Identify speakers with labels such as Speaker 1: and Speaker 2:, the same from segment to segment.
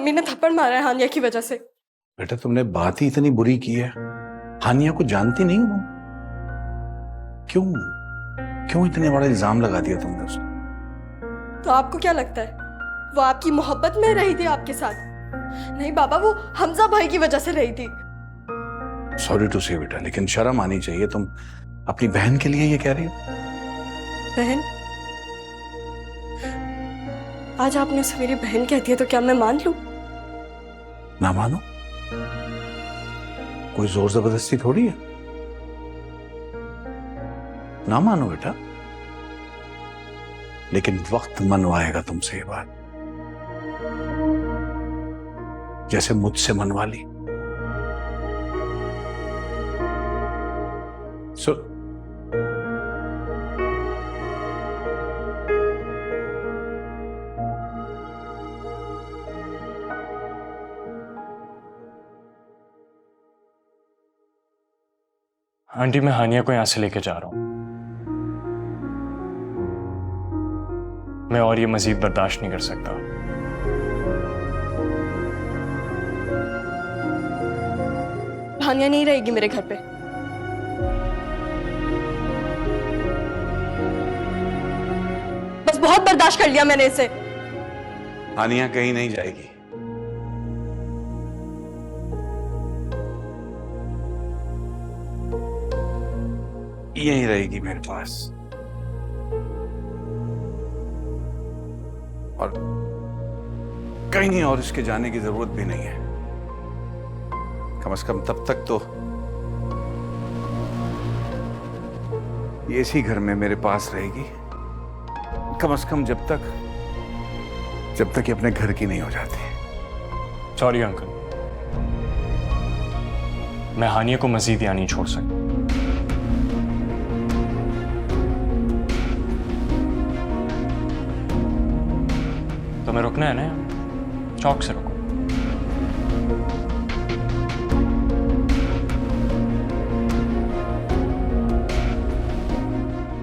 Speaker 1: Mummy ने थप्पड़ मारा है हानिया की वजह से।
Speaker 2: बेटा तुमने बात ही इतनी बुरी की है, हानिया को जानती नहीं हो? क्यों क्यों इतने बड़ा इल्जाम लगा दिया तुमने उसे?
Speaker 1: तो आपको क्या लगता है वो आपकी मोहब्बत में रही थी आपके साथ? नहीं बाबा, वो हमजा भाई की वजह से रही थी।
Speaker 2: सॉरी टू से बेटा, लेकिन शर्म आनी चाहिए। तुम अपनी बहन के लिए ये कह रही हो?
Speaker 1: बहन? आज आपने उसे मेरी बहन कह दिया तो क्या मैं मान लूं?
Speaker 2: ना मानो? कोई जोर जबरदस्ती थोड़ी है। ना मानो बेटा, लेकिन वक्त मनवाएगा तुमसे ये बात, जैसे मुझसे मनवा ली।
Speaker 3: आंटी, मैं हानिया को यहां से लेके जा रहा हूं। मैं और ये मजीद बर्दाश्त नहीं कर सकता।
Speaker 1: हानिया नहीं रहेगी मेरे घर पे। बस बहुत बर्दाश्त कर लिया मैंने इसे।
Speaker 2: हानिया कहीं नहीं जाएगी। यहीं रहेगी मेरे पास, और कहीं और इसके जाने की जरूरत भी नहीं है। कम से कम तब तक तो ये इसी घर में मेरे पास रहेगी। कम से कम जब तक ये अपने घर की नहीं हो जाती।
Speaker 3: सॉरी अंकल, मैं हानिया को मजीद यहाँ नहीं छोड़ सकता। तुम्हें रुकना है ना, चौक से रुको।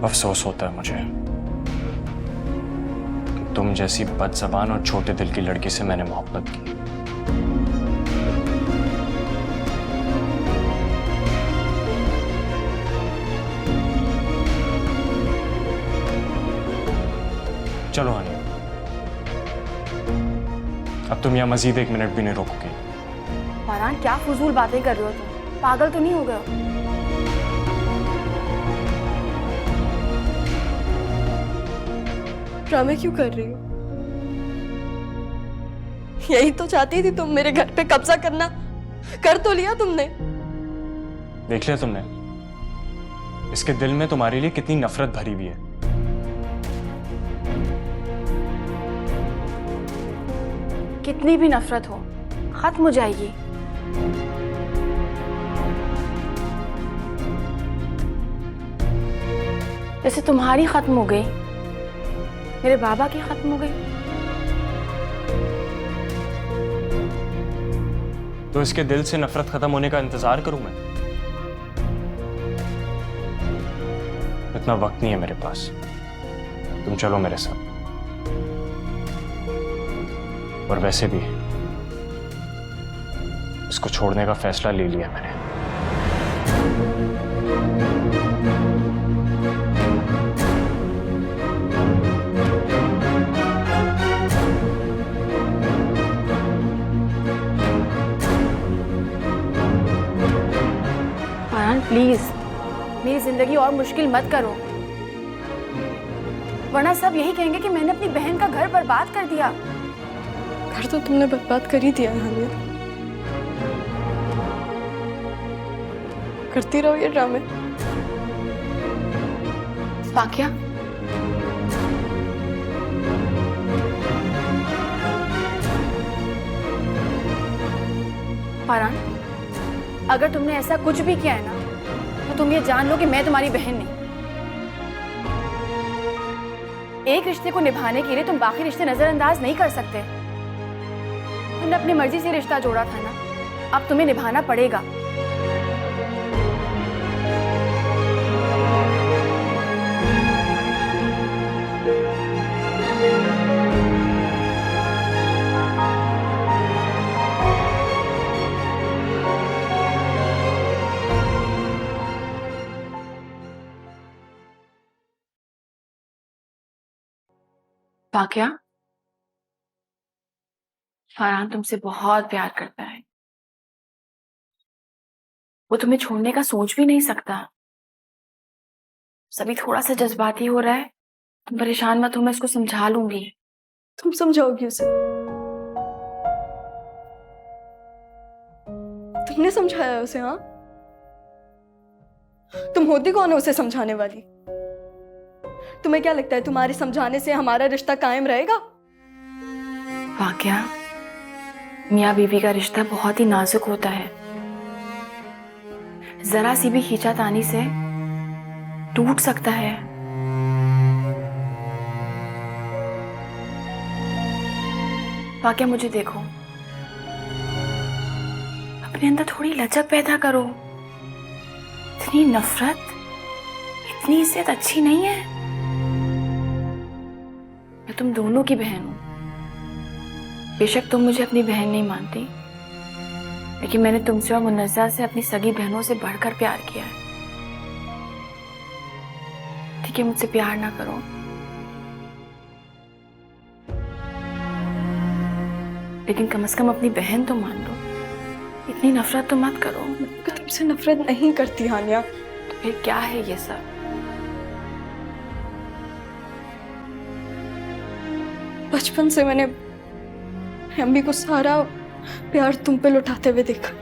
Speaker 3: अफसोस होता है मुझे कि तुम जैसी बदज़बान और छोटे दिल की लड़की से मैंने मोहब्बत की। चलो हानिया, अब तुम यहाँ मजीद 1 मिनट भी नहीं रोकोगे।
Speaker 4: फरहान, क्या फजूल बातें कर रहे हो तुम? पागल तो नहीं हो गए हो?
Speaker 1: ड्रामे क्यों कर रही हो? यही तो चाहती थी तुम, मेरे घर पे कब्जा करना। कर तो लिया तुमने।
Speaker 3: देख लिया तुमने इसके दिल में तुम्हारे लिए कितनी नफरत भरी हुई है।
Speaker 4: कितनी भी नफरत हो, खत्म हो जाएगी। जैसे तुम्हारी खत्म हो गई, मेरे बाबा की खत्म हो गई।
Speaker 3: तो इसके दिल से नफरत खत्म होने का इंतजार करूं मैं? इतना वक्त नहीं है मेरे पास। तुम चलो मेरे साथ। और वैसे भी इसको छोड़ने का फैसला ले लिया मैंने।
Speaker 4: फरहान प्लीज, मेरी जिंदगी और मुश्किल मत करो, वरना सब यही कहेंगे कि मैंने अपनी बहन का घर बर्बाद कर दिया।
Speaker 1: घर तो तुमने बर्बाद कर ही दिया है हानिया। करती रहो ये ड्रामे।
Speaker 4: वाकया फरहान, अगर तुमने ऐसा कुछ भी किया है ना, तो तुम ये जान लो कि मैं तुम्हारी बहन नहीं। एक रिश्ते को निभाने के लिए तुम बाकी रिश्ते नजरअंदाज नहीं कर सकते। तुमने अपनी मर्जी से रिश्ता जोड़ा था ना, अब तुम्हें निभाना पड़ेगा। वाकया फरहान तुमसे बहुत प्यार करता है। वो तुम्हें छोड़ने का सोच भी नहीं सकता। सभी थोड़ा सा जज्बाती हो रहा है, तुम परेशान मत हो, मैं उसको समझा लूंगी।
Speaker 1: तुम समझाओगी उसे? तुमने समझाया उसे? हाँ, तुम होती कौन हो उसे समझाने वाली? तुम्हें क्या लगता है तुम्हारे समझाने से हमारा रिश्ता कायम रहेगा?
Speaker 4: वाकया मियाँ बीवी का रिश्ता बहुत ही नाजुक होता है। जरा सी भी खींचातानी से टूट सकता है। वाकया मुझे देखो, अपने अंदर थोड़ी लचक पैदा करो। इतनी नफरत, इतनी इज्जत अच्छी नहीं है। मैं तुम दोनों की बहन हूं। बेशक तुम मुझे अपनी बहन नहीं मानती, लेकिन मैंने तुमसे और मुन्नज़ा से अपनी सगी बहनों से बढ़कर प्यार किया है। ठीक है, मुझसे प्यार ना करो, लेकिन कम से कम अपनी बहन तो मान लो। इतनी नफरत तो मत करो।
Speaker 1: मैं तुमसे नफरत नहीं करती हानिया।
Speaker 4: तो फिर क्या है ये सब?
Speaker 1: बचपन से मैंने अम्मी को सारा प्यार तुम पे लुटाते हुए देखा,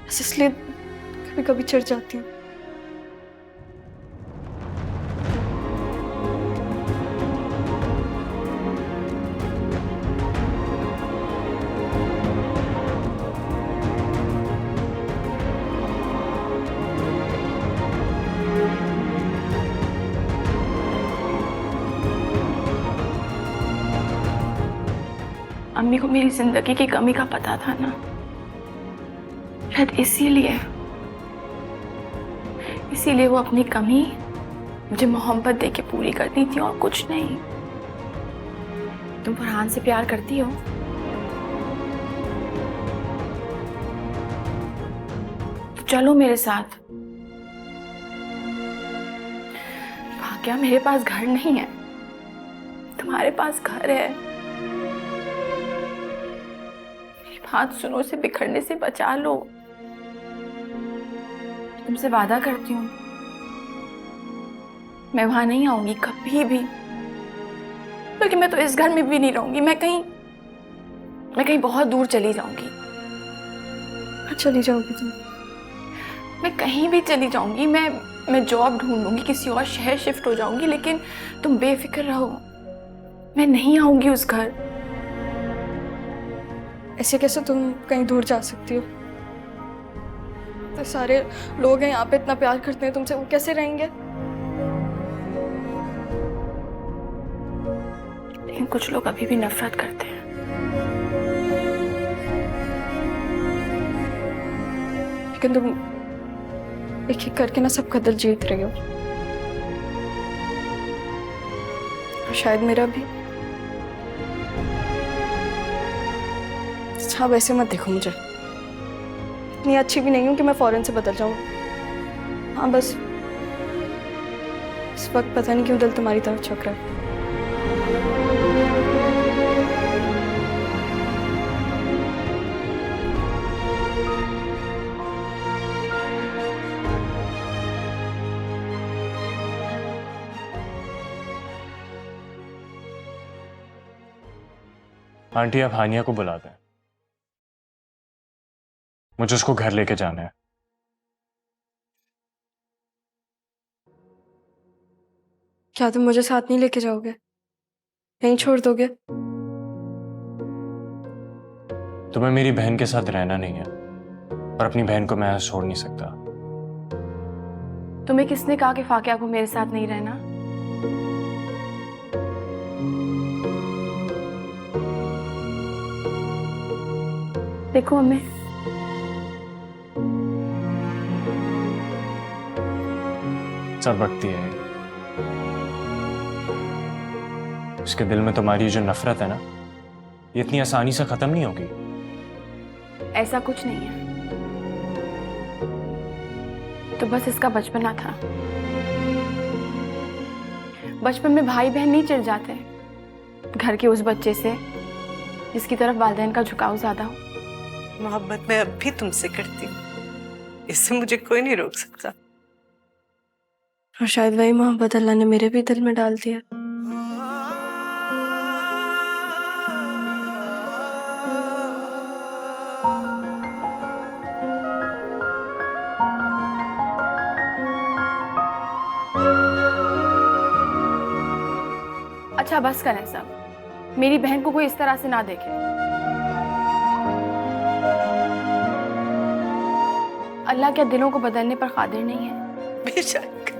Speaker 1: बस इसलिए कभी कभी चिढ़ जाती हूँ।
Speaker 4: अम्मी को मेरी जिंदगी की कमी का पता था ना, शायद इसीलिए वो अपनी कमी मुझे मोहब्बत दे के पूरी करती थी और कुछ नहीं। तुम फरहान से प्यार करती हो? तो चलो मेरे साथ। क्या मेरे पास घर नहीं है, तुम्हारे पास घर है। हाथ सुनो से बिखरने से बचा लो। तुमसे वादा करती हूँ, मैं वहां नहीं आऊंगी कभी भी। बल्कि मैं तो इस घर में भी नहीं रहूंगी। मैं कहीं बहुत दूर चली जाऊंगी।
Speaker 1: चली जाओगी तुम?
Speaker 4: मैं कहीं भी चली जाऊंगी। मैं जॉब ढूंढ लूंगी, किसी और शहर शिफ्ट हो जाऊंगी, लेकिन तुम बेफिक्र रहो, मैं नहीं आऊंगी उस घर।
Speaker 1: ऐसे कैसे तुम कहीं दूर जा सकती हो? तो सारे लोग हैं यहाँ पे, इतना प्यार करते हैं तुमसे, वो कैसे रहेंगे?
Speaker 4: लेकिन कुछ लोग अभी भी नफरत करते हैं।
Speaker 1: लेकिन तुम एक एक करके ना सबका दिल जीत रही हो। और शायद मेरा भी। अच्छा, वैसे मत देखो मुझे, इतनी अच्छी भी नहीं हूं कि मैं फौरन से बदल जाऊं। हाँ, बस इस वक्त पता नहीं क्यों दिल तुम्हारी तरफ झुक रहा है।
Speaker 3: आंटी, आप हानिया को बुला दें, मुझे उसको घर लेके जाना है।
Speaker 1: क्या तुम मुझे साथ नहीं लेके जाओगे? यहीं छोड़ दोगे?
Speaker 3: तुम्हें मेरी बहन के साथ रहना नहीं है, और अपनी बहन को मैं यहाँ छोड़ नहीं सकता।
Speaker 4: तुम्हें किसने कहा कि फाकिया को मेरे साथ नहीं रहना? देखो अम्मी,
Speaker 3: सब वक्त ही है। इसके दिल में तुम्हारी जो नफरत है ना, ये इतनी आसानी से खत्म नहीं होगी।
Speaker 4: ऐसा कुछ नहीं है, तो बस इसका बचपना था। बचपन में भाई बहन नहीं चिढ़ जाते घर के उस बच्चे से जिसकी तरफ वालिदैन का झुकाव ज्यादा हो?
Speaker 5: मोहब्बत मैं अब भी तुमसे करती हूँ, इससे मुझे कोई नहीं रोक सकता।
Speaker 1: और शायद वही मोहब्बत अल्लाह ने मेरे भी दिल में डाल दिया।
Speaker 4: अच्छा बस करें सब, मेरी बहन को कोई इस तरह से ना देखे। अल्लाह क्या दिलों को बदलने पर कादिर नहीं है?
Speaker 5: बेशक।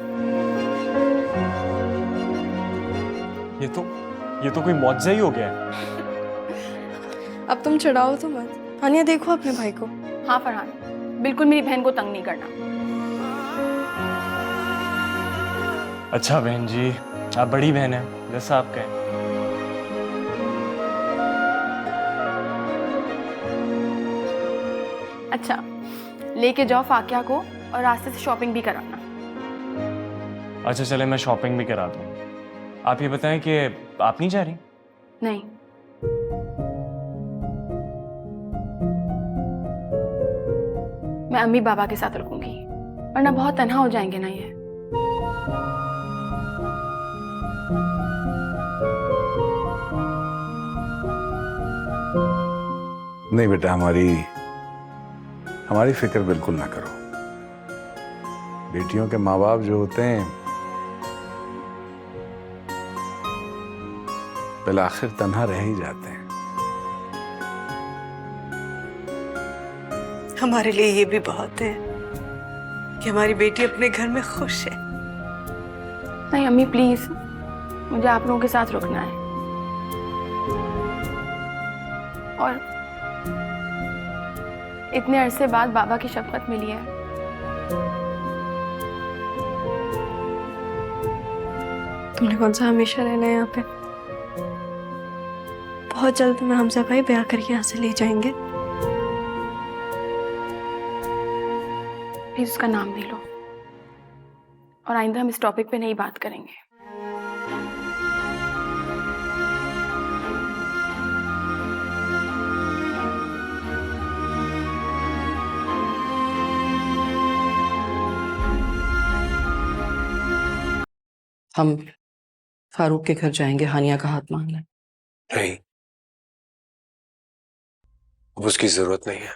Speaker 3: ये तो कोई मौजज़ा ही हो गया है।
Speaker 1: अब तुम चिढ़ाओ तो मत। हानिया देखो अपने भाई को।
Speaker 4: हाँ फरहान, बिल्कुल मेरी बहन को तंग नहीं करना।
Speaker 3: अच्छा बहन जी, आप बड़ी बहन हैं, जैसा आप कहें।
Speaker 4: अच्छा, लेके जाओ फाकिया को और रास्ते से शॉपिंग भी कराना।
Speaker 3: अच्छा चले, मैं शॉपिंग भी करा दूँ। आप ये बताएं कि आप नहीं जा रही?
Speaker 4: नहीं, मैं अम्मी बाबा के साथ रुकूंगी, वरना बहुत तन्हा हो जाएंगे ना ये।
Speaker 2: नहीं बेटा, हमारी फिक्र बिल्कुल ना करो। बेटियों के माँ बाप जो होते हैं पहले आखिर तन्हा रह ही जाते हैं।
Speaker 5: हमारे लिए ये भी बहुत है कि हमारी बेटी अपने घर में खुश है।
Speaker 4: नहीं अम्मी प्लीज, मुझे आप लोगों के साथ रुकना है। और इतने अरसे बाद बाबा की शफकत मिली है।
Speaker 1: तुमने कौन सा हमेशा रहना है यहाँ पे? बहुत जल्द मैं हमजा भाई ब्याह करके यहाँ से ले जाएंगे।
Speaker 4: प्लीज उसका नाम भी लो, और आइंदा हम इस टॉपिक पे नहीं बात करेंगे।
Speaker 6: हम फारूक के घर जाएंगे हानिया का हाथ मांगने।
Speaker 7: नहीं, अब उसकी जरूरत नहीं है।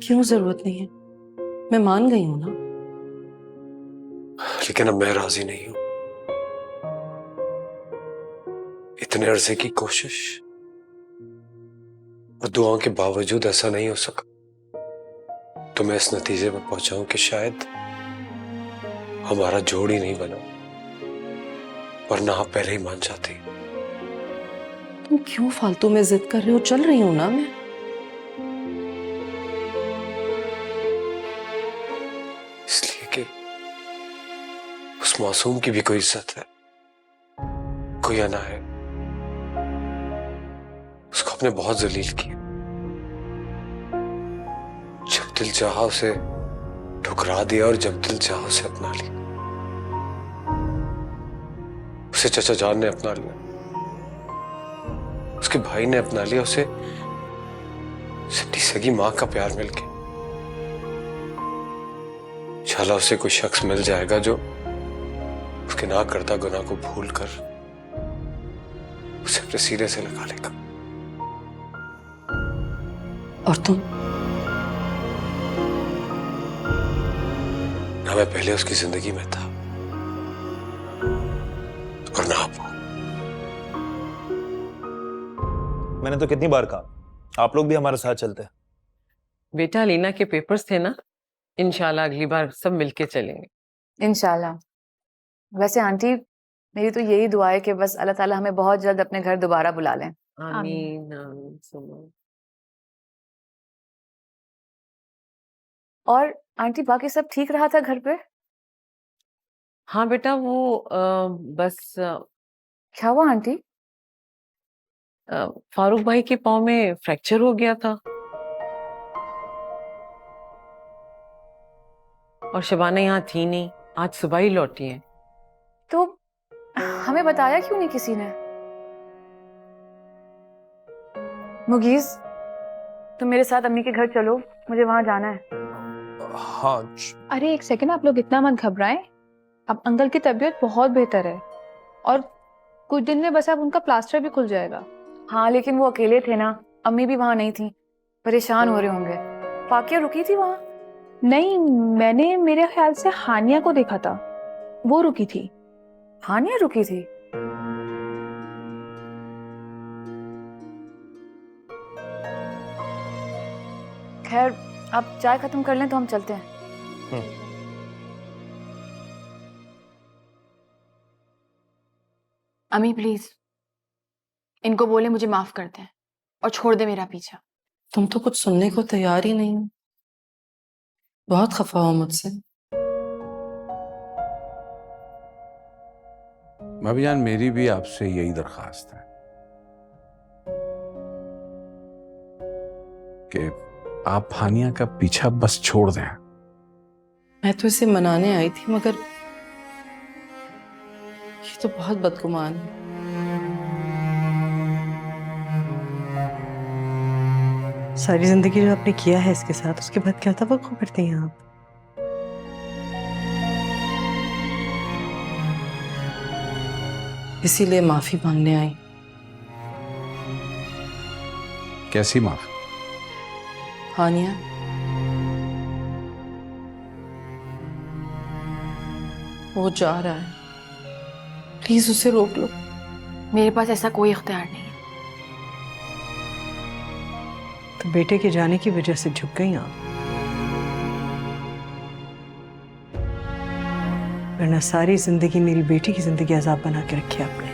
Speaker 6: क्यों जरूरत नहीं है? मैं मान गई हूं ना।
Speaker 7: लेकिन अब मैं राजी नहीं हूं। इतने अरसे की कोशिश और दुआओं के बावजूद ऐसा नहीं हो सका, तो मैं इस नतीजे पर पहुंचा हूं कि शायद हमारा जोड़ ही नहीं बना, वरना आप पहले ही मान जाती।
Speaker 6: तुम क्यों फालतू में जिद कर रहे हो? चल रही हूं ना मैं।
Speaker 7: इसलिए कि उस मासूम की भी कोई इज्जत है, कोई अना है। उसको आपने बहुत जलील किया। जब दिल चाहा उसे ठुकरा दिया और जब दिल चाहा उसे अपना लिया। उसे चचा जान ने अपना लिया, उसके भाई ने अपना लिया, उसे अपनी सगी मां का प्यार मिल गया। इंशाल्लाह उसे कोई शख्स मिल जाएगा जो उसके ना करता गुनाह को भूल कर उसे अपने सीने से लगा लेगा।
Speaker 6: और तुम?
Speaker 7: ना मैं पहले उसकी जिंदगी में था और ना आप।
Speaker 8: मैंने तो कितनी बार कहा आप लोग भी हमारे साथ चलते हैं।
Speaker 9: बेटा लीना के पेपर्स थे ना, इंशाल्लाह अगली बार सब मिलके चलेंगे।
Speaker 4: इंशाल्लाह। वैसे आंटी, मेरी तो यही दुआ है कि बस अल्लाह ताला हमें बहुत जल्द अपने घर दोबारा बुला लें।
Speaker 9: आमीन आमीन सुनो।
Speaker 4: और आंटी बाकी सब ठीक रहा था घर पे?
Speaker 9: हाँ बेटा, वो बस
Speaker 4: क्या हुआ आंटी?
Speaker 9: फारूक भाई के पाँव में फ्रैक्चर हो गया था और शबाना यहाँ थी नहीं, आज सुबह ही लौटी है।
Speaker 4: तो हमें बताया क्यों नहीं किसी ने? मुगीज, तुम मेरे साथ अम्मी के घर चलो, मुझे वहां जाना है।
Speaker 8: हाँ
Speaker 10: अरे एक सेकंड, आप लोग इतना मत घबराएं। अब अंकल की तबीयत बहुत बेहतर है और कुछ दिन में बस अब उनका प्लास्टर भी खुल जाएगा।
Speaker 4: हाँ, लेकिन वो अकेले थे ना, अम्मी भी वहां नहीं थी, परेशान हो रहे होंगे। फाकिया रुकी थी वहां?
Speaker 10: नहीं, मैंने मेरे ख्याल से हानिया को देखा था, वो रुकी थी।
Speaker 4: हानिया रुकी थी? खैर, आप चाय खत्म कर लें तो हम चलते हैं। अम्मी प्लीज, इनको बोले मुझे माफ कर दें और छोड़ दे मेरा पीछा।
Speaker 6: तुम तो कुछ सुनने को तैयार ही नहीं हो। बहुत खफा हो मुझसे।
Speaker 2: भाभी जान, मेरी भी आपसे यही दरखास्त है कि आप हानिया का पीछा बस छोड़ दें।
Speaker 6: मैं तो इसे मनाने आई थी, मगर ये तो बहुत बदगुमान है।
Speaker 5: सारी जिंदगी जो आपने किया है इसके साथ, उसके बाद क्या तवक्को करती हैं आप?
Speaker 6: इसीलिए माफी मांगने आई।
Speaker 2: कैसी माफ?
Speaker 6: हानिया, वो जा रहा है, प्लीज उसे रोक लो।
Speaker 4: मेरे पास ऐसा कोई इख्तियार नहीं है।
Speaker 5: तो बेटे के जाने की वजह से झुक गई आप, वरना सारी जिंदगी मेरी बेटी की जिंदगी अजाब बना के रखी आपने।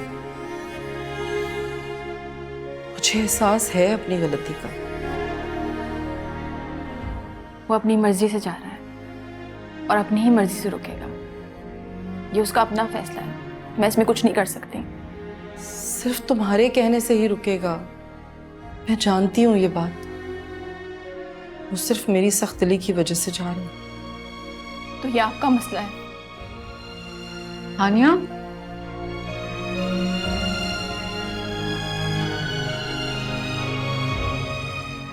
Speaker 6: मुझे एहसास है अपनी गलती का।
Speaker 4: वो अपनी मर्जी से जा रहा है और अपनी ही मर्जी से रुकेगा। ये उसका अपना फैसला है, मैं इसमें कुछ नहीं कर सकती।
Speaker 6: सिर्फ तुम्हारे कहने से ही रुकेगा, मैं जानती हूँ ये बात। वो सिर्फ मेरी सख्त दिली की वजह से जा रहा है।
Speaker 4: तो ये आपका मसला है। हानिया,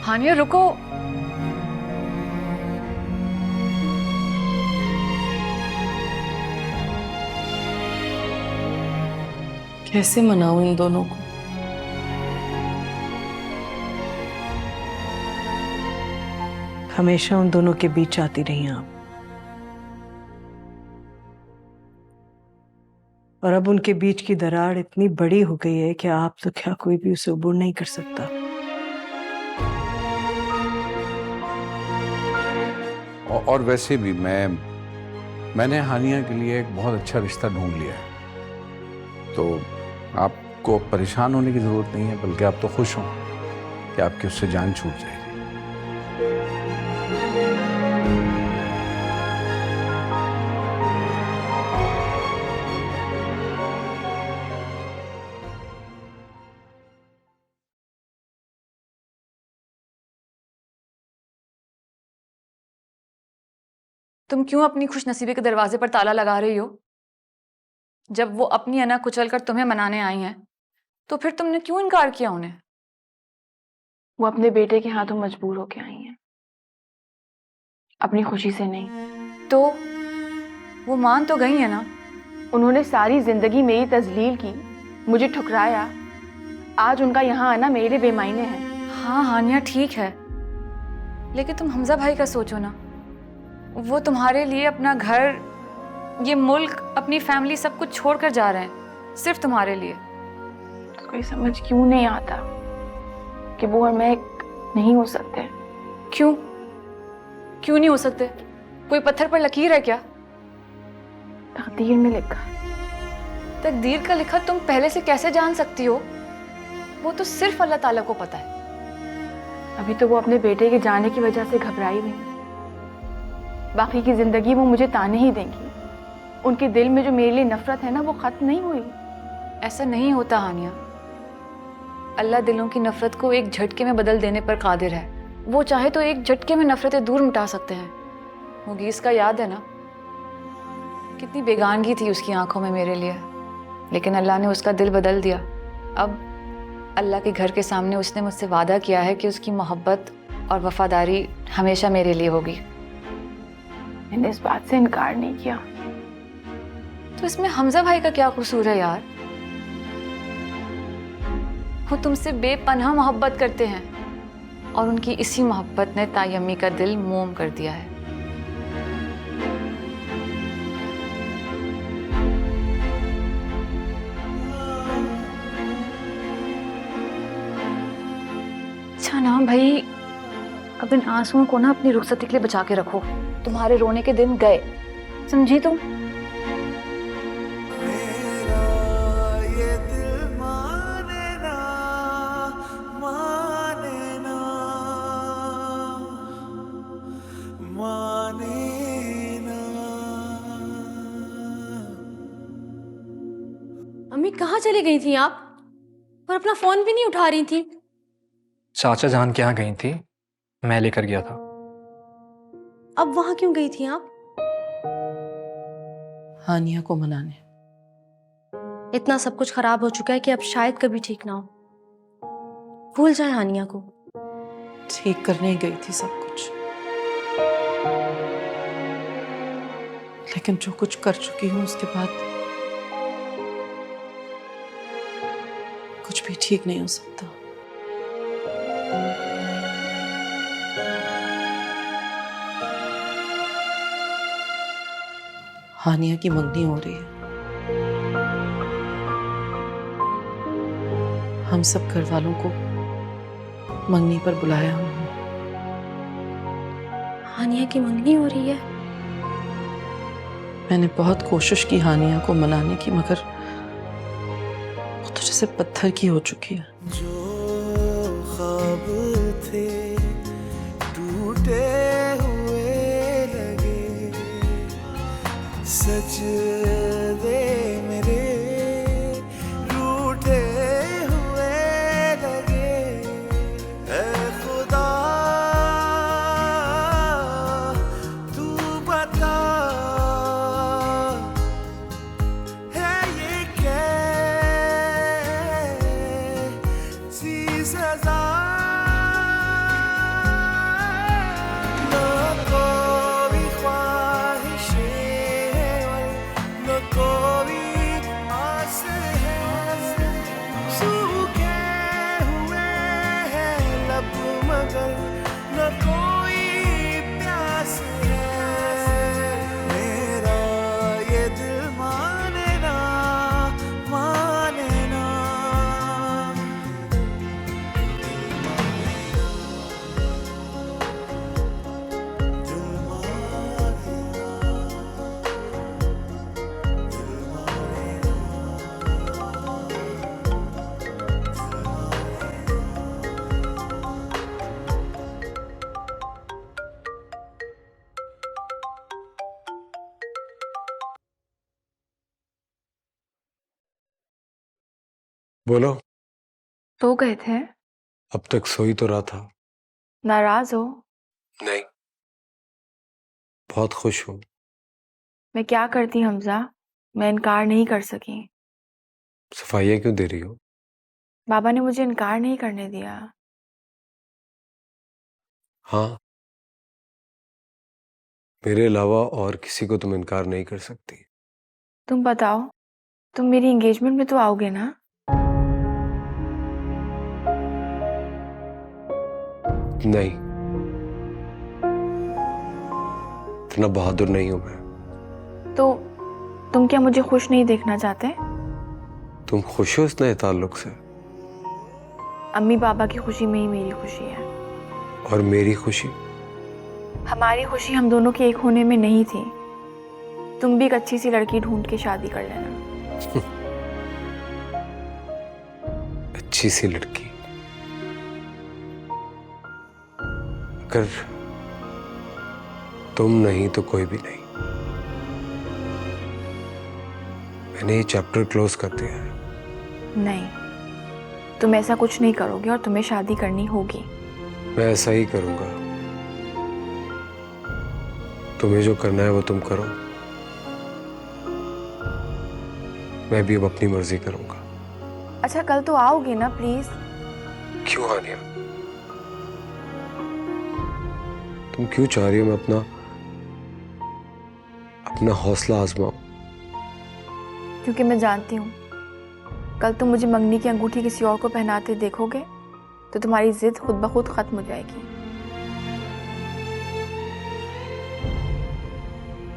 Speaker 4: हानिया रुको।
Speaker 6: कैसे मनाऊं इन दोनों को?
Speaker 5: हमेशा उन दोनों के बीच आती रही आप, और अब उनके बीच की दरार इतनी बड़ी हो गई है कि आप तो क्या, कोई भी उसे अबूर नहीं कर सकता।
Speaker 2: और वैसे भी मैंने हानिया के लिए एक बहुत अच्छा रिश्ता ढूंढ लिया है, तो आपको परेशान होने की जरूरत नहीं है, बल्कि आप तो खुश हो कि आपकी उससे जान छूट जाएगी।
Speaker 4: तुम क्यों अपनी खुशनसीबी के दरवाजे पर ताला लगा रही हो? जब वो अपनी अना कुचल कर तुम्हें मनाने आई हैं, तो फिर तुमने क्यों इनकार किया उन्हें? वो अपने बेटे के हाथों मजबूर होके आई हैं, अपनी खुशी से नहीं। तो वो मान तो गई है ना। उन्होंने सारी जिंदगी मेरी तजलील की, मुझे ठुकराया, आज उनका यहाँ आना मेरे लिए बेमायने है। हाँ हानिया ठीक है, लेकिन तुम हमजा भाई का सोचो ना। वो तुम्हारे लिए अपना घर, ये मुल्क, अपनी फैमिली सब कुछ छोड़कर जा रहे हैं सिर्फ तुम्हारे लिए। कोई समझ क्यों नहीं आता कि वो और मैं एक नहीं हो सकते? क्यों नहीं हो सकते? कोई पत्थर पर लकीर है क्या? तकदीर में लिखा है। तकदीर का लिखा तुम पहले से कैसे जान सकती हो? वो तो सिर्फ अल्लाह ताला को पता है। अभी तो वो अपने बेटे के जाने की वजह से घबराई हुई, बाकी की जिंदगी वो मुझे ताने ही देंगी। उनके दिल में जो मेरे लिए नफरत है ना, वो खत्म नहीं हुई। ऐसा नहीं होता हानिया। अल्लाह दिलों की नफरत को एक झटके में बदल देने पर कादिर है। वो चाहे तो एक झटके में नफरतें दूर मिटा सकते हैं। मुगीस का याद है ना, कितनी बेगानगी थी उसकी आंखों में मेरे लिए, लेकिन अल्लाह ने उसका दिल बदल दिया। अब अल्लाह के घर के सामने उसने मुझसे वादा किया है कि उसकी मोहब्बत और वफादारी हमेशा मेरे लिए होगी।
Speaker 10: मैंने इस बात से इनकार नहीं किया।
Speaker 4: तो इसमें हमजा भाई का क्या कसूर है यार? वो तुमसे बेपनाह मोहब्बत करते हैं और उनकी इसी मोहब्बत ने ताई अम्मी का दिल मोम कर दिया है। अच्छा ना भाई, अब इन आंसुओं को ना अपनी रुखसती के लिए बचा के रखो। तुम्हारे रोने के दिन गए, समझी तुम?
Speaker 1: अम्मी कहाँ चली गई थी आप? और अपना फोन भी नहीं उठा रही थी।
Speaker 11: चाचा जान के यहाँ गई थी, मैं लेकर गया था।
Speaker 1: अब वहां क्यों गई थी आप?
Speaker 6: हानिया को मनाने।
Speaker 1: इतना सब कुछ खराब हो चुका है कि अब शायद कभी ठीक ना हो। भूल जाए हानिया को।
Speaker 6: ठीक करने गई थी सब कुछ, लेकिन जो कुछ कर चुकी हूँ उसके बाद कुछ भी ठीक नहीं हो सकता। हानिया की मंगनी हो रही है। हम सब घर वालों को मंगनी पर बुलाया हमने।
Speaker 1: हानिया की मंगनी हो रही है?
Speaker 6: मैंने बहुत कोशिश की हानिया को मनाने की, मगर वो तो जैसे पत्थर की हो चुकी है।
Speaker 12: जो ख्वाब थे टूटे हुए लगे, सच दे मेरे रूठे हुए लगे। ऐ खुदा तू बता, है ये कैसी सजा? न कोई ख्वाहिशें और न कोई आस है, सूखे हुए हैं लब मगर न कोई प्यास है। मेरा ये दिल माने ना माने ना। बोलो।
Speaker 10: तो गए थे?
Speaker 7: अब तक सोई तो रहा था।
Speaker 10: नाराज हो?
Speaker 7: नहीं, बहुत खुश हूँ।
Speaker 10: मैं क्या करती हमजा, मैं इनकार नहीं कर सकी।
Speaker 7: सफाइयाँ क्यों दे रही हो?
Speaker 10: बाबा ने मुझे इनकार नहीं करने दिया।
Speaker 7: हाँ, मेरे अलावा और किसी को तुम इनकार नहीं कर सकती।
Speaker 10: तुम बताओ, तुम मेरी एंगेजमेंट में तो आओगे ना?
Speaker 7: नहीं, इतना बहादुर नहीं हूं मैं।
Speaker 10: तो तुम क्या मुझे खुश नहीं देखना चाहते?
Speaker 7: तुम खुश हो इस नए ताल्लुक से?
Speaker 10: अम्मी पापा की खुशी में ही मेरी खुशी है।
Speaker 7: और मेरी खुशी?
Speaker 10: हमारी खुशी हम दोनों के एक होने में नहीं थी। तुम भी एक अच्छी सी लड़की ढूंढ के शादी कर लेना।
Speaker 7: अच्छी सी लड़की? अगर तुम नहीं तो कोई भी नहीं। मैंने ये चैप्टर क्लोज कर दिया है।
Speaker 10: नहीं, तुम ऐसा कुछ नहीं करोगे और तुम्हें शादी करनी होगी।
Speaker 7: मैं ऐसा ही करूंगा। तुम्हें जो करना है वो तुम करो, मैं भी अब अपनी मर्जी करूंगा।
Speaker 4: अच्छा कल तो आओगे ना प्लीज?
Speaker 7: क्यों हानिया, तुम क्यों चाह रही हो मैं अपना हौसला आजमाऊं?
Speaker 4: क्योंकि मैं जानती हूँ कल तुम मुझे मंगनी की अंगूठी किसी और को पहनाते देखोगे तो तुम्हारी जिद खुद ब खुद खत्म हो जाएगी।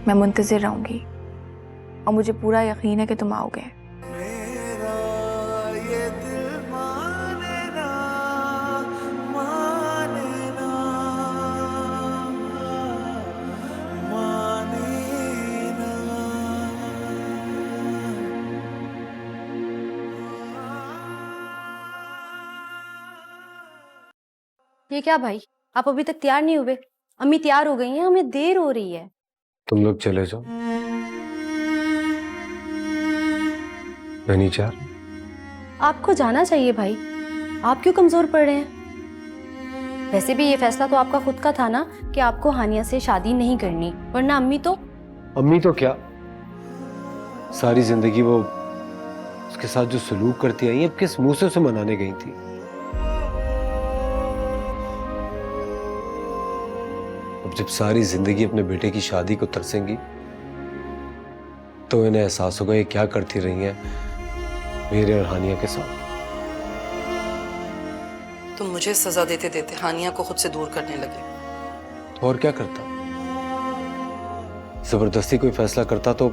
Speaker 4: मैं मुंतजिर रहूंगी और मुझे पूरा यकीन है कि तुम आओगे।
Speaker 12: मेरा ये दिल माने ना, माने ना, माने ना।
Speaker 1: ये क्या भाई, आप अभी तक तैयार नहीं हुए? अम्मी तैयार हो गई हैं, हमें देर हो रही है।
Speaker 7: तुम लोग चले जाओ, मैं नहीं चाह रहा।
Speaker 1: आपको जाना चाहिए भाई, आप क्यों कमजोर पड़ रहे हैं? वैसे भी ये फैसला तो आपका खुद का था ना कि आपको हानिया से शादी नहीं करनी, वरना अम्मी तो
Speaker 7: क्या सारी जिंदगी वो उसके साथ जो सलूक करती आई, अब किस मुंह से उसे मनाने गई थी? अब जब सारी जिंदगी अपने बेटे की शादी को तरसेंगी तो इन्हें एहसास होगा ये क्या करती रही हैं मेरे और हानिया के साथ।
Speaker 6: तुम मुझे सजा देते देते हानिया को खुद से दूर करने लगे।
Speaker 7: तो और क्या करता? जबरदस्ती कोई फैसला करता तो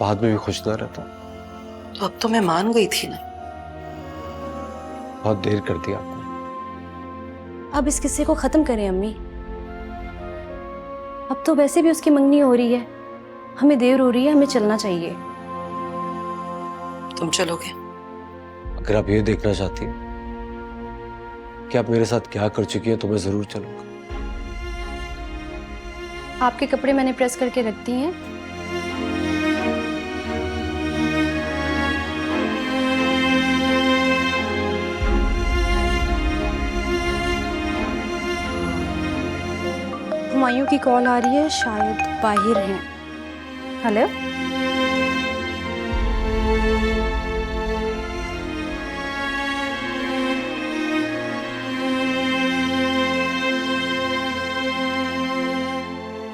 Speaker 7: बाद में भी खुश ना रहता।
Speaker 6: तो अब तो मैं मान गई थी ना।
Speaker 7: बहुत देर कर दिया आपने।
Speaker 1: अब इस किस्से को खत्म करें अम्मी। अब तो वैसे भी उसकी मंगनी हो रही है, हमें देर हो रही है, हमें चलना चाहिए।
Speaker 6: तुम चलोगे?
Speaker 7: अगर आप ये देखना चाहती हैं कि आप मेरे साथ क्या कर चुकी हैं तो मैं जरूर चलूंगा।
Speaker 1: आपके कपड़े मैंने प्रेस करके रख दिए हैं। हुमायूं की कॉल आ रही है, शायद बाहर हैं। हेलो,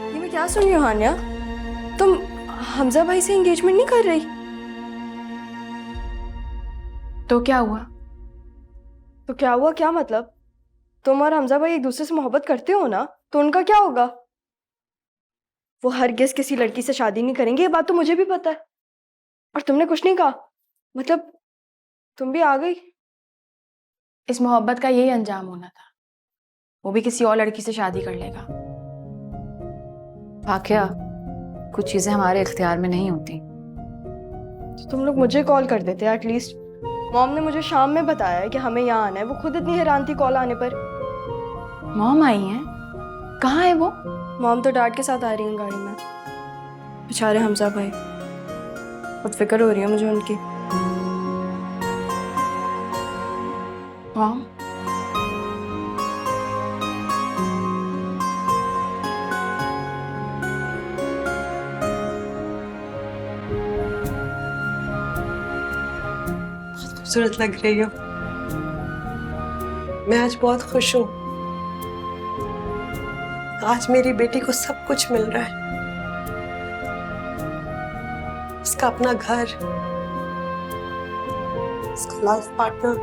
Speaker 1: ये मैं क्या सुन रही हूँ हानिया? तुम हमजा भाई से एंगेजमेंट नहीं कर रही?
Speaker 4: तो क्या हुआ?
Speaker 1: तो क्या हुआ, क्या मतलब? तुम और हमजा भाई एक दूसरे से मोहब्बत करते हो ना, तो उनका क्या होगा? वो हरगिज़ किसी लड़की से शादी नहीं करेंगे, ये बात तो मुझे भी पता है। और तुमने कुछ नहीं कहा, मतलब तुम भी आ गई।
Speaker 4: इस मोहब्बत का यही अंजाम होना था, वो भी किसी और लड़की से शादी कर लेगा। वाकया कुछ चीजें हमारे इख्तियार में नहीं होती।
Speaker 1: तो तुम लोग मुझे कॉल कर देते एटलीस्ट। मॉम ने मुझे शाम में बताया है कि हमें यहाँ आना है, वो खुद इतनी हैरान थी कॉल आने पर।
Speaker 4: मॉम आई हैं? कहाँ है वो?
Speaker 1: मॉम तो डैड के साथ आ रही हैं गाड़ी में। बेचारे हमजा भाई, बहुत फिक्र हो रही है मुझे उनकी।
Speaker 4: मॉम,
Speaker 5: खूबसूरत लग रही हो। मैं आज बहुत खुश हूँ। आज मेरी बेटी को सब कुछ मिल रहा है, उसका अपना घर, उसका life partner.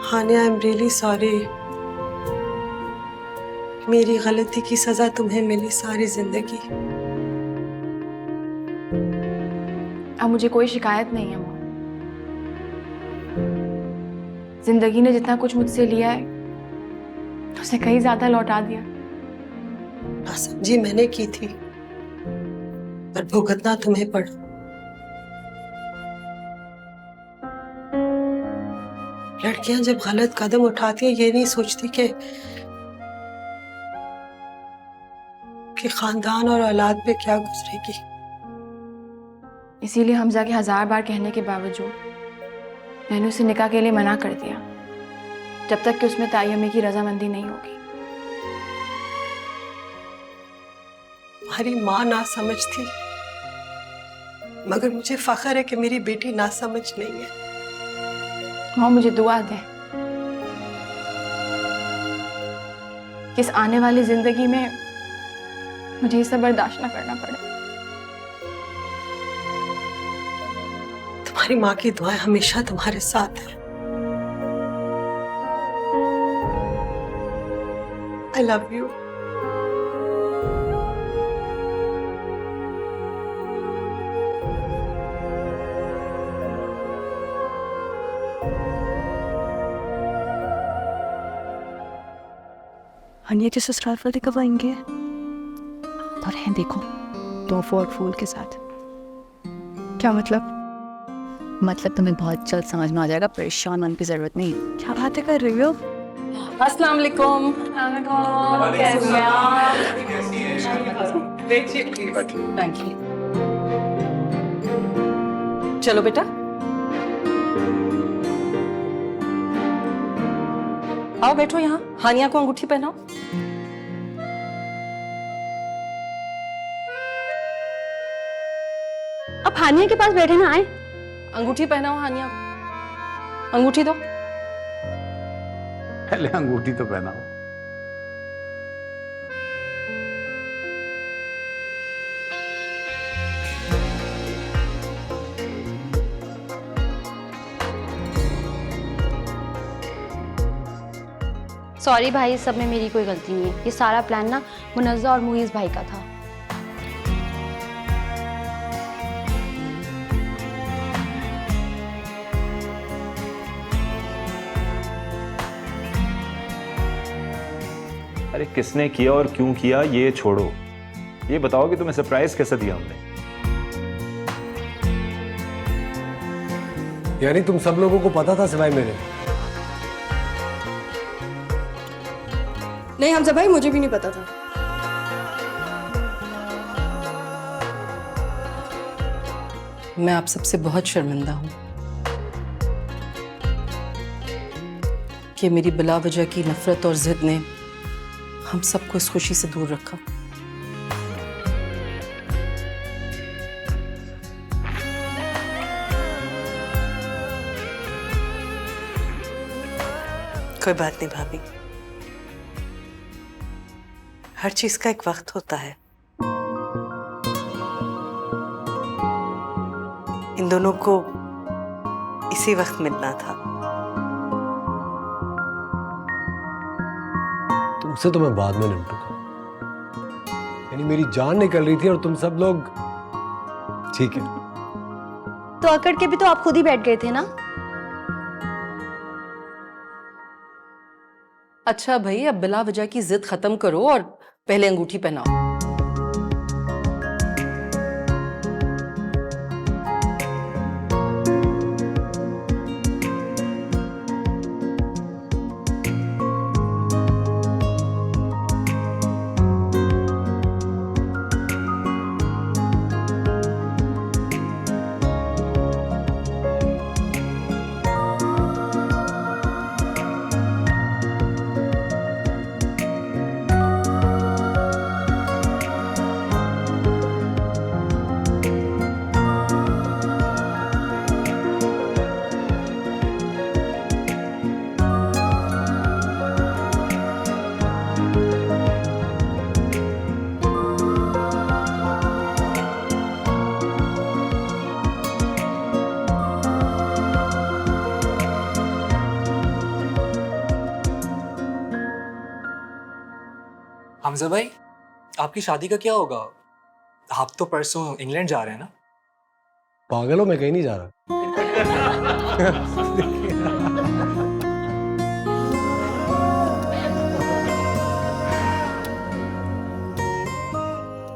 Speaker 5: Hania, I am really sorry. मेरी गलती की सजा तुम्हें मिली सारी जिंदगी।
Speaker 4: अब मुझे कोई शिकायत नहीं है मॉम। जिंदगी ने जितना कुछ मुझसे लिया है उसे कहीं ज्यादा लौटा दिया।
Speaker 5: नासमझी मैंने की थी, पर भुगतना तुम्हें पड़ा। लड़कियां जब गलत कदम उठाती हैं, ये नहीं सोचती कि खानदान और औलाद पे क्या गुजरेगी।
Speaker 4: इसीलिए हमजा के 1000 बार कहने के बावजूद मैंने उसे निकाह के लिए मना कर दिया, जब तक कि उसमें ताई अम्मी की रजामंदी नहीं होगी।
Speaker 5: तुम्हारी माँ ना समझ थी, मगर मुझे फख्र है कि मेरी बेटी ना समझ नहीं है।
Speaker 10: माँ मुझे दुआ दे कि इस आने वाली जिंदगी में मुझे ये सब बर्दाश्त ना करना पड़े।
Speaker 5: तुम्हारी माँ की दुआएं हमेशा तुम्हारे साथ है। I love you.
Speaker 1: हनिया के ससुराल वाले कब आएंगे?
Speaker 10: और हैं देखो 2 फोर्ट फूल के साथ।
Speaker 1: क्या मतलब?
Speaker 10: मतलब तुम्हें बहुत जल्द समझ में आ जाएगा, परेशान होने की जरूरत नहीं।
Speaker 1: क्या बातें कर रही हो?
Speaker 9: अस्सलाम वालेकुम। Thank you. चलो बेटा, आओ बैठो यहाँ। हानिया को अंगूठी पहनाओ।
Speaker 1: अब हानिया के पास बैठे ना आए।
Speaker 9: अंगूठी पहनाओ हानिया को। अंगूठी दो।
Speaker 2: पहले अंगूठी तो पहनाओ।
Speaker 13: सॉरी भाई, इस सब में मेरी कोई गलती नहीं है। ये सारा प्लान ना मुनज़्ज़ा और मुईज़ भाई का था।
Speaker 8: अरे किसने किया और क्यों किया ये छोड़ो, ये बताओ कि तुम्हें सरप्राइज कैसे दिया हमने।
Speaker 7: यानी तुम सब लोगों को पता था सिवाय मेरे?
Speaker 1: नहीं हमजा भाई, मुझे भी नहीं पता था।
Speaker 6: मैं आप सबसे बहुत शर्मिंदा हूँ कि मेरी बिला वजह की नफरत और जिद ने हम सबको इस खुशी से दूर रखा।
Speaker 5: कोई बात नहीं भाभी, हर चीज का एक वक्त होता है। इन दोनों को इसी वक्त मिलना था।
Speaker 7: तुमसे तो मैं बाद में निपटूंगा। यानी मेरी जान निकल रही थी और तुम सब लोग ठीक है।
Speaker 13: तो अकड़ के भी तो आप खुद ही बैठ गए थे ना।
Speaker 6: अच्छा भाई, अब बिला वजह की जिद खत्म करो और पहले अंगूठी पहनाओ।
Speaker 11: हमजा भाई, आपकी शादी का क्या होगा? आप तो परसों इंग्लैंड जा रहे हैं ना?
Speaker 7: पागल हो, मैं कहीं नहीं जा रहा।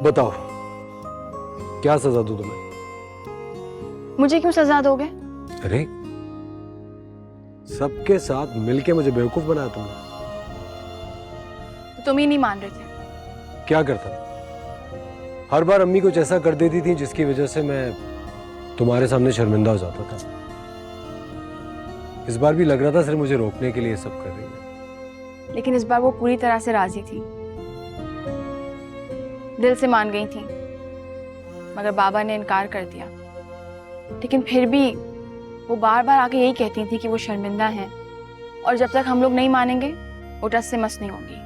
Speaker 7: बताओ क्या सजा दूं तुम्हें?
Speaker 13: मुझे क्यों सजा दोगे?
Speaker 7: अरे सबके साथ मिलके मुझे बेवकूफ बनाया तुमने।
Speaker 10: तुम ही नहीं मान रहे थे।
Speaker 7: क्या करता? हर बार अम्मी कुछ ऐसा कर देती थी जिसकी वजह से मैं तुम्हारे सामने शर्मिंदा हो जाता था। इस बार भी लग रहा था सिर्फ मुझे रोकने के लिए सब कर रही है।
Speaker 10: लेकिन इस बार वो पूरी तरह से राजी थी। दिल से मान गई थी, मगर बाबा ने इनकार कर दिया। लेकिन फिर भी वो बार बार आके यही कहती थी कि वो शर्मिंदा हैं और जब तक हम लोग नहीं मानेंगे वो टस से मस नहीं होगी।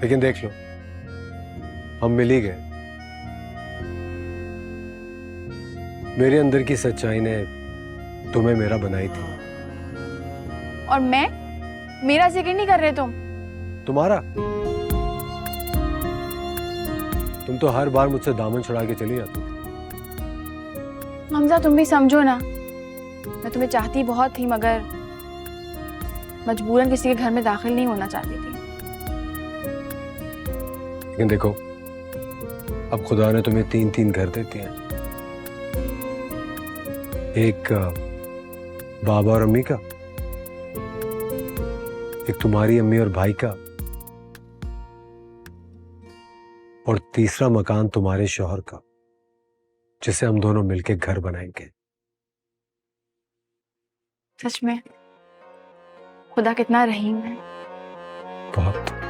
Speaker 7: लेकिन देख लो, हम मिल ही गए। मेरे अंदर की सच्चाई ने तुम्हें मेरा बनाई थी।
Speaker 10: और मैं, मेरा जिक्र नहीं कर रहे तुम।
Speaker 7: तुम्हारा? तुम तो हर बार मुझसे दामन छुड़ा के चली जाती थी।
Speaker 10: हमजा तुम भी समझो ना, मैं तुम्हें चाहती बहुत थी मगर मजबूरन किसी के घर में दाखिल नहीं होना चाहती थी।
Speaker 7: लेकिन देखो, अब खुदा ने तुम्हें 3-3 घर दे दिए हैं। एक बाबा और अम्मी का, एक तुम्हारी अम्मी और भाई का, और तीसरा मकान तुम्हारे शौहर का, जिसे हम दोनों मिलकर घर बनाएंगे।
Speaker 10: सच में खुदा कितना रहीम है।
Speaker 7: बहुत।